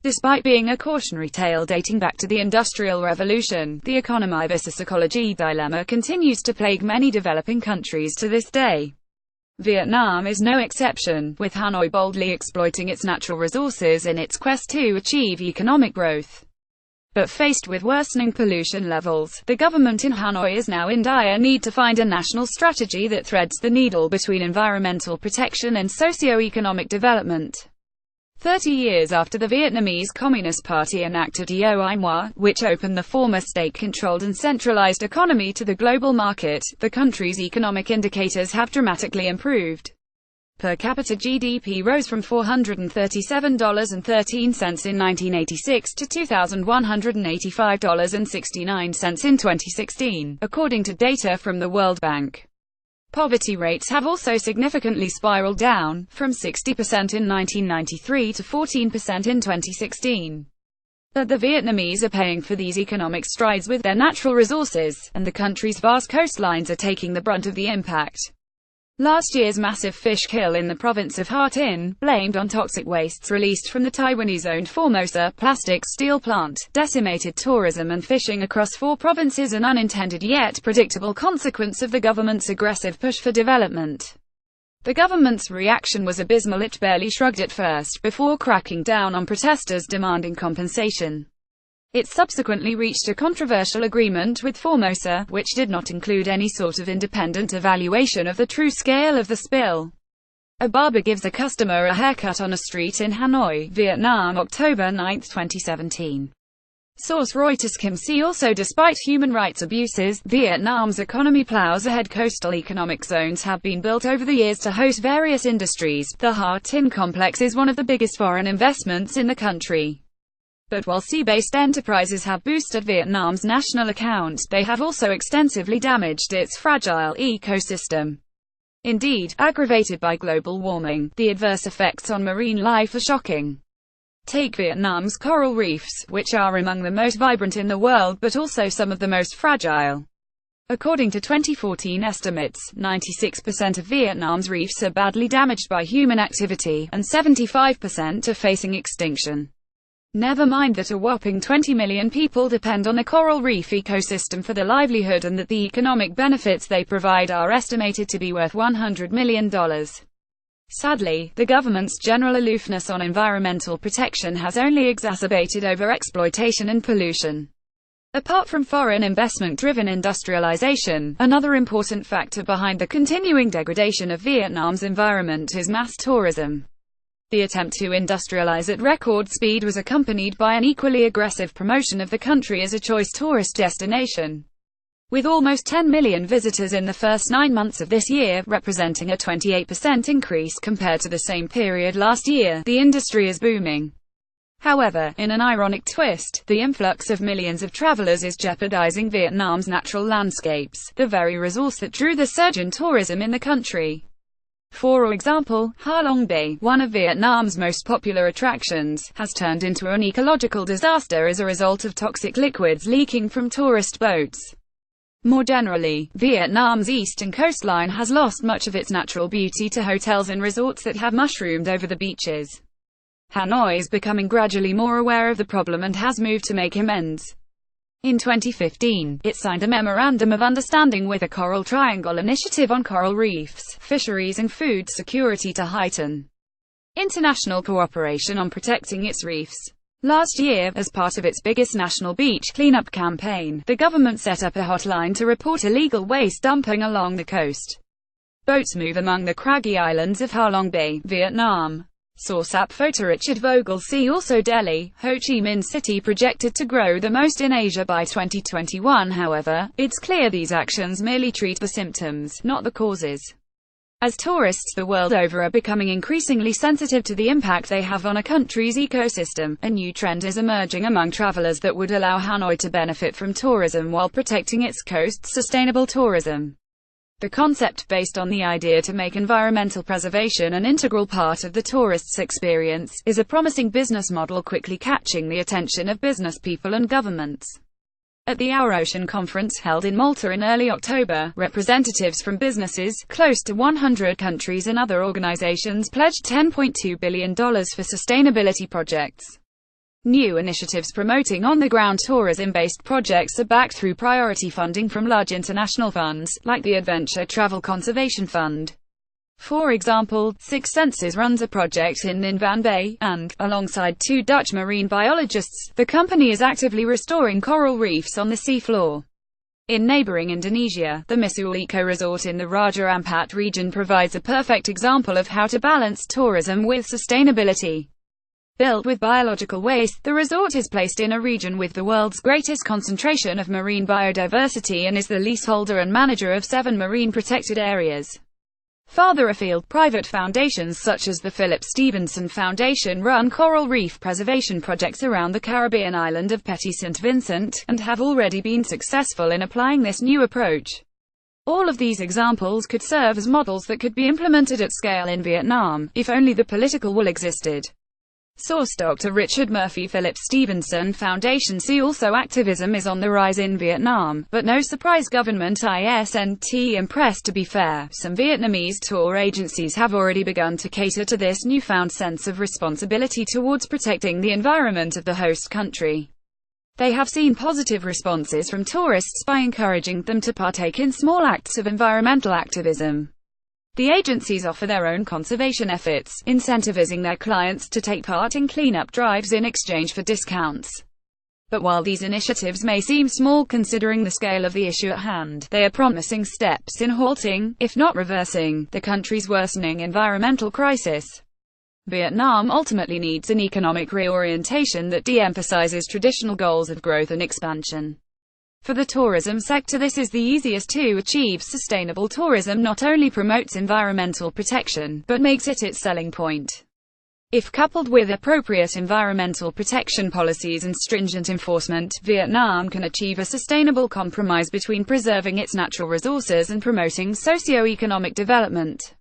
Despite being a cautionary tale dating back to the Industrial Revolution, the economy versus ecology dilemma continues to plague many developing countries to this day. Vietnam is no exception, with Hanoi boldly exploiting its natural resources in its quest to achieve economic growth. But faced with worsening pollution levels, the government in Hanoi is now in dire need to find a national strategy that threads the needle between environmental protection and socio-economic development. 30 years after the Vietnamese Communist Party enacted Doi Moi, which opened the former state-controlled and centralized economy to the global market, the country's economic indicators have dramatically improved. Per capita GDP rose from $437.13 in 1986 to $2,185.69 in 2016, according to data from the World Bank. Poverty rates have also significantly spiraled down, from 60% in 1993 to 14% in 2016. But the Vietnamese are paying for these economic strides with their natural resources, and the country's vast coastlines are taking the brunt of the impact. Last year's massive fish kill in the province of Ha Tinh, blamed on toxic wastes released from the Taiwanese-owned Formosa Plastics steel plant, decimated tourism and fishing across 4 provinces, an unintended yet predictable consequence of the government's aggressive push for development. The government's reaction was abysmal. It barely shrugged at first, before cracking down on protesters demanding compensation. It subsequently reached a controversial agreement with Formosa, which did not include any sort of independent evaluation of the true scale of the spill. A barber gives a customer a haircut on a street in Hanoi, Vietnam, October 9, 2017. Source Reuters. Kim See also. Despite human rights abuses, Vietnam's economy plows ahead. Coastal economic zones have been built over the years to host various industries. The Ha Tinh complex is one of the biggest foreign investments in the country. But while sea-based enterprises have boosted Vietnam's national account, they have also extensively damaged its fragile ecosystem. Indeed, aggravated by global warming, the adverse effects on marine life are shocking. Take Vietnam's coral reefs, which are among the most vibrant in the world but also some of the most fragile. According to 2014 estimates, 96% of Vietnam's reefs are badly damaged by human activity, and 75% are facing extinction. Never mind that a whopping 20 million people depend on the coral reef ecosystem for their livelihood, and that the economic benefits they provide are estimated to be worth $100 million. Sadly, the government's general aloofness on environmental protection has only exacerbated overexploitation and pollution. Apart from foreign investment-driven industrialization, another important factor behind the continuing degradation of Vietnam's environment is mass tourism. The attempt to industrialize at record speed was accompanied by an equally aggressive promotion of the country as a choice tourist destination. With almost 10 million visitors in the first 9 months of this year, representing a 28% increase compared to the same period last year, the industry is booming. However, in an ironic twist, the influx of millions of travelers is jeopardizing Vietnam's natural landscapes, the very resource that drew the surge in tourism in the country. For example, Ha Long Bay, one of Vietnam's most popular attractions, has turned into an ecological disaster as a result of toxic liquids leaking from tourist boats. More generally, Vietnam's eastern coastline has lost much of its natural beauty to hotels and resorts that have mushroomed over the beaches. Hanoi is becoming gradually more aware of the problem and has moved to make amends. In 2015, it signed a Memorandum of Understanding with the Coral Triangle Initiative on coral reefs, fisheries and food security to heighten international cooperation on protecting its reefs. Last year, as part of its biggest national beach cleanup campaign, the government set up a hotline to report illegal waste dumping along the coast. Boats move among the craggy islands of Ha Long Bay, Vietnam. Source app photo. Richard Vogel. See also. Delhi, Ho Chi Minh City projected to grow the most in Asia by 2021. However, it's clear these actions merely treat the symptoms, not the causes. As tourists the world over are becoming increasingly sensitive to the impact they have on a country's ecosystem, a new trend is emerging among travelers that would allow Hanoi to benefit from tourism while protecting its coasts. Sustainable tourism. The concept, based on the idea to make environmental preservation an integral part of the tourist's experience, is a promising business model quickly catching the attention of business people and governments. At the Our Ocean conference held in Malta in early October, representatives from businesses, close to 100 countries and other organizations pledged $10.2 billion for sustainability projects. New initiatives promoting on-the-ground tourism-based projects are backed through priority funding from large international funds, like the Adventure Travel Conservation Fund. For example, Six Senses runs a project in Ninvan Bay, and, alongside two Dutch marine biologists, the company is actively restoring coral reefs on the seafloor. In neighboring Indonesia, the Missoul Eco Resort in the Raja Ampat region provides a perfect example of how to balance tourism with sustainability. Built with biological waste, the resort is placed in a region with the world's greatest concentration of marine biodiversity and is the leaseholder and manager of 7 marine protected areas. Farther afield, private foundations such as the Philip Stevenson Foundation run coral reef preservation projects around the Caribbean island of Petit Saint Vincent, and have already been successful in applying this new approach. All of these examples could serve as models that could be implemented at scale in Vietnam, if only the political will existed. Source: Dr. Richard Murphy. Philip Stevenson Foundation. See also: activism is on the rise in Vietnam, but no surprise government isn't impressed. To be fair, some Vietnamese tour agencies have already begun to cater to this newfound sense of responsibility towards protecting the environment of the host country. They have seen positive responses from tourists by encouraging them to partake in small acts of environmental activism. The agencies offer their own conservation efforts, incentivizing their clients to take part in cleanup drives in exchange for discounts. But while these initiatives may seem small considering the scale of the issue at hand, they are promising steps in halting, if not reversing, the country's worsening environmental crisis. Vietnam ultimately needs an economic reorientation that de-emphasizes traditional goals of growth and expansion. For the tourism sector, this is the easiest to achieve. Sustainable tourism not only promotes environmental protection, but makes it its selling point. If coupled with appropriate environmental protection policies and stringent enforcement, Vietnam can achieve a sustainable compromise between preserving its natural resources and promoting socio-economic development.